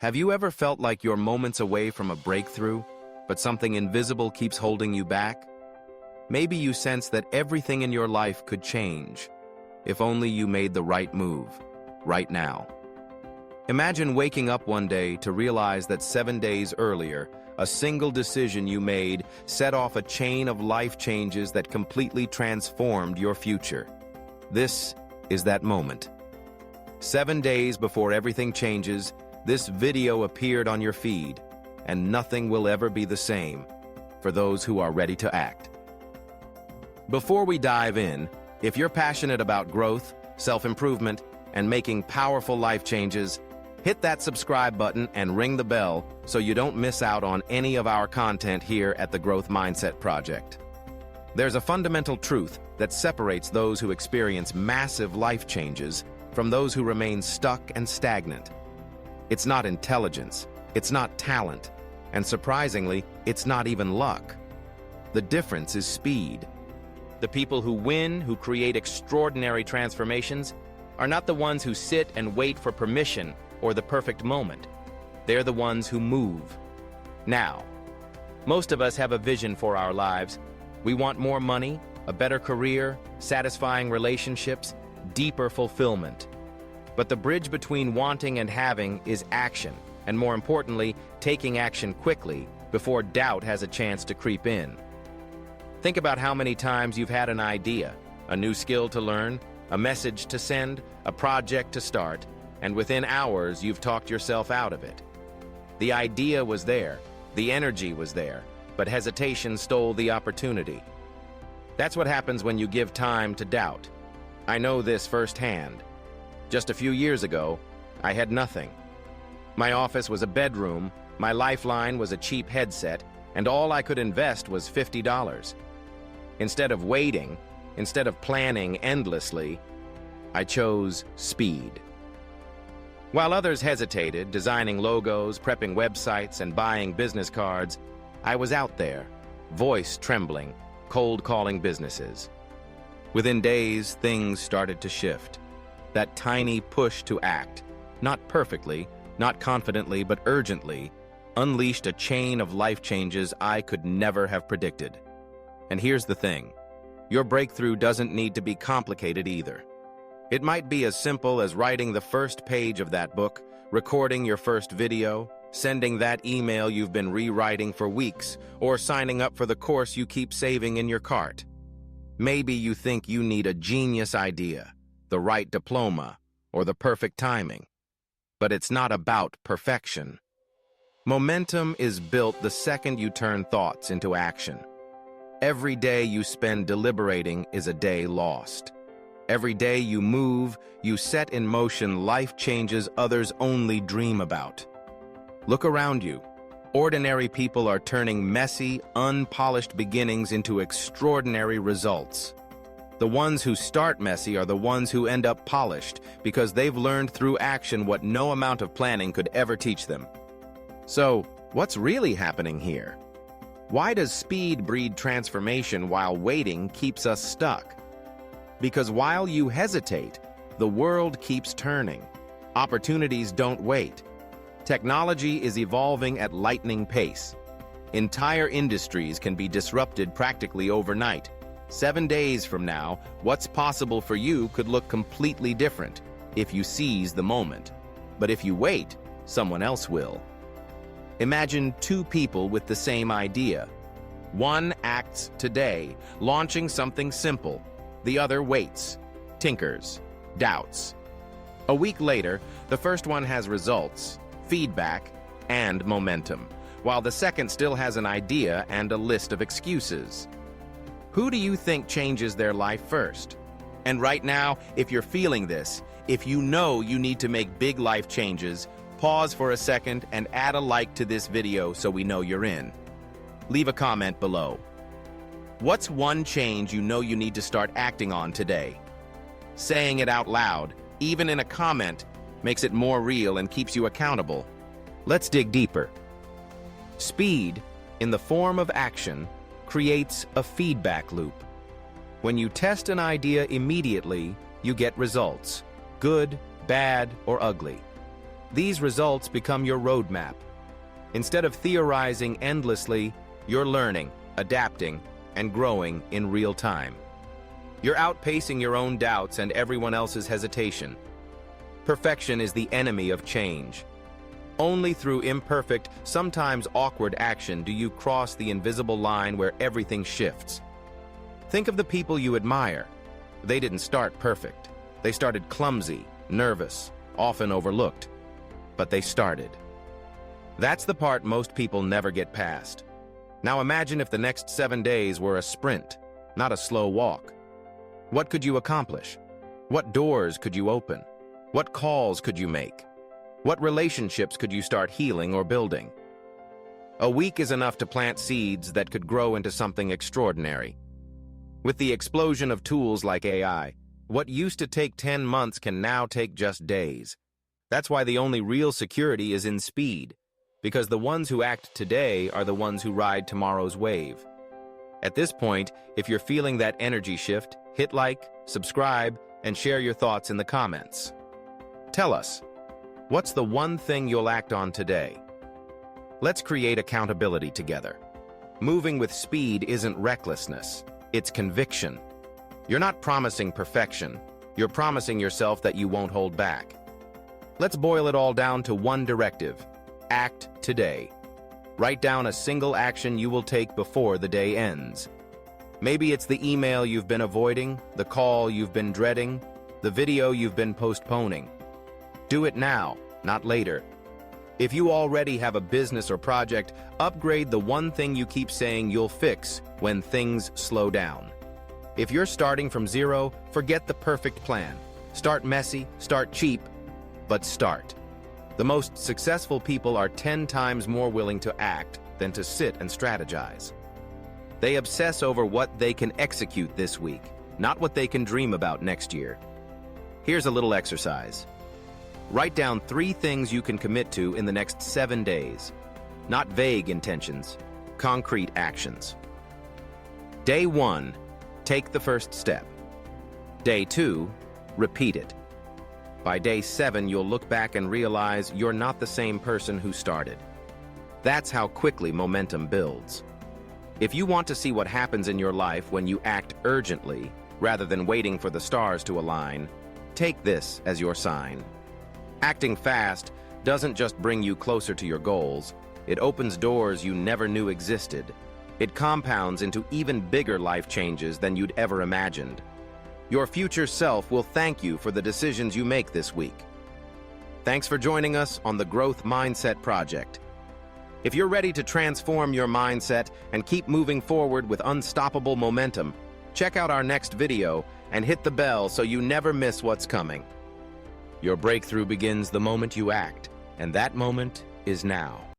Have you ever felt like you're moments away from a breakthrough, but something invisible keeps holding you back? Maybe you sense that everything in your life could change, if only you made the right move, right now. Imagine waking up one day to realize that 7 days earlier, a single decision you made set off a chain of life changes that completely transformed your future. This is that moment. 7 days before everything changes, this video appeared on your feed, and nothing will ever be the same for those who are ready to act. Before we dive in, if you're passionate about growth, self-improvement, and making powerful life changes, hit that subscribe button and ring the bell so you don't miss out on any of our content here at the Growth Mindset Project. There's a fundamental truth that separates those who experience massive life changes from those who remain stuck and stagnant. It's not intelligence, it's not talent, and surprisingly, it's not even luck. The difference is speed. The people who win, who create extraordinary transformations, are not the ones who sit and wait for permission or the perfect moment. They're the ones who move. Now, most of us have a vision for our lives. We want more money, a better career, satisfying relationships, deeper fulfillment. But the bridge between wanting and having is action, and more importantly, taking action quickly before doubt has a chance to creep in. Think about how many times you've had an idea, a new skill to learn, a message to send, a project to start, and within hours you've talked yourself out of it. The idea was there, the energy was there, but hesitation stole the opportunity. That's what happens when you give time to doubt. I know this firsthand. Just a few years ago, I had nothing. My office was a bedroom, my lifeline was a cheap headset, and all I could invest was $50. Instead of waiting, instead of planning endlessly, I chose speed. While others hesitated, designing logos, prepping websites, and buying business cards, I was out there, voice trembling, cold calling businesses. Within days, things started to shift. That tiny push to act, not perfectly, not confidently, but urgently, unleashed a chain of life changes I could never have predicted. And here's the thing, your breakthrough doesn't need to be complicated either. It might be as simple as writing the first page of that book, recording your first video, sending that email you've been rewriting for weeks, or signing up for the course you keep saving in your cart. Maybe you think you need a genius idea, the right diploma, or the perfect timing. But it's not about perfection. Momentum is built the second you turn thoughts into action. Every day you spend deliberating is a day lost. Every day you move, you set in motion life changes others only dream about. Look around you. Ordinary people are turning messy, unpolished beginnings into extraordinary results. The ones who start messy are the ones who end up polished because they've learned through action what no amount of planning could ever teach them. So, what's really happening here? Why does speed breed transformation while waiting keeps us stuck? Because while you hesitate, the world keeps turning. Opportunities don't wait. Technology is evolving at lightning pace. Entire industries can be disrupted practically overnight. 7 days from now, what's possible for you could look completely different if you seize the moment. But if you wait, someone else will. Imagine two people with the same idea. One acts today, launching something simple. The other waits, tinkers, doubts. A week later, the first one has results, feedback, and momentum, while the second still has an idea and a list of excuses. Who do you think changes their life first? And right now, if you're feeling this, if you know you need to make big life changes, pause for a second and add a like to this video so we know you're in. Leave a comment below. What's one change you know you need to start acting on today? Saying it out loud, even in a comment, makes it more real and keeps you accountable. Let's dig deeper. Speed, in the form of action, creates a feedback loop. When you test an idea immediately, you get results, good, bad, or ugly. These results become your roadmap. Instead of theorizing endlessly, you're learning, adapting, and growing in real time. You're outpacing your own doubts and everyone else's hesitation. Perfection is the enemy of change. Only through imperfect, sometimes awkward action do you cross the invisible line where everything shifts. Think of the people you admire. They didn't start perfect. They started clumsy, nervous, often overlooked. But they started. That's the part most people never get past. Now imagine if the next 7 days were a sprint, not a slow walk. What could you accomplish? What doors could you open? What calls could you make? What relationships could you start healing or building? A week is enough to plant seeds that could grow into something extraordinary. With the explosion of tools like AI, what used to take 10 months can now take just days. That's why the only real security is in speed, because the ones who act today are the ones who ride tomorrow's wave. At this point, if you're feeling that energy shift, hit like, subscribe, and share your thoughts in the comments. Tell us, what's the one thing you'll act on today? Let's create accountability together. Moving with speed isn't recklessness, it's conviction. You're not promising perfection, you're promising yourself that you won't hold back. Let's boil it all down to one directive. Act today. Write down a single action you will take before the day ends. Maybe it's the email you've been avoiding, the call you've been dreading, the video you've been postponing. Do it now, not later. If you already have a business or project, upgrade the one thing you keep saying you'll fix when things slow down. If you're starting from zero, forget the perfect plan. Start messy, start cheap, but start. The most successful people are 10 times more willing to act than to sit and strategize. They obsess over what they can execute this week, not what they can dream about next year. Here's a little exercise. Write down 3 things you can commit to in the next 7 days. Not vague intentions, concrete actions. Day 1, take the first step. Day 2, repeat it. By day 7, you'll look back and realize you're not the same person who started. That's how quickly momentum builds. If you want to see what happens in your life when you act urgently, rather than waiting for the stars to align, take this as your sign. Acting fast doesn't just bring you closer to your goals, it opens doors you never knew existed. It compounds into even bigger life changes than you'd ever imagined. Your future self will thank you for the decisions you make this week. Thanks for joining us on the Growth Mindset Project. If you're ready to transform your mindset and keep moving forward with unstoppable momentum, check out our next video and hit the bell so you never miss what's coming. Your breakthrough begins the moment you act, and that moment is now.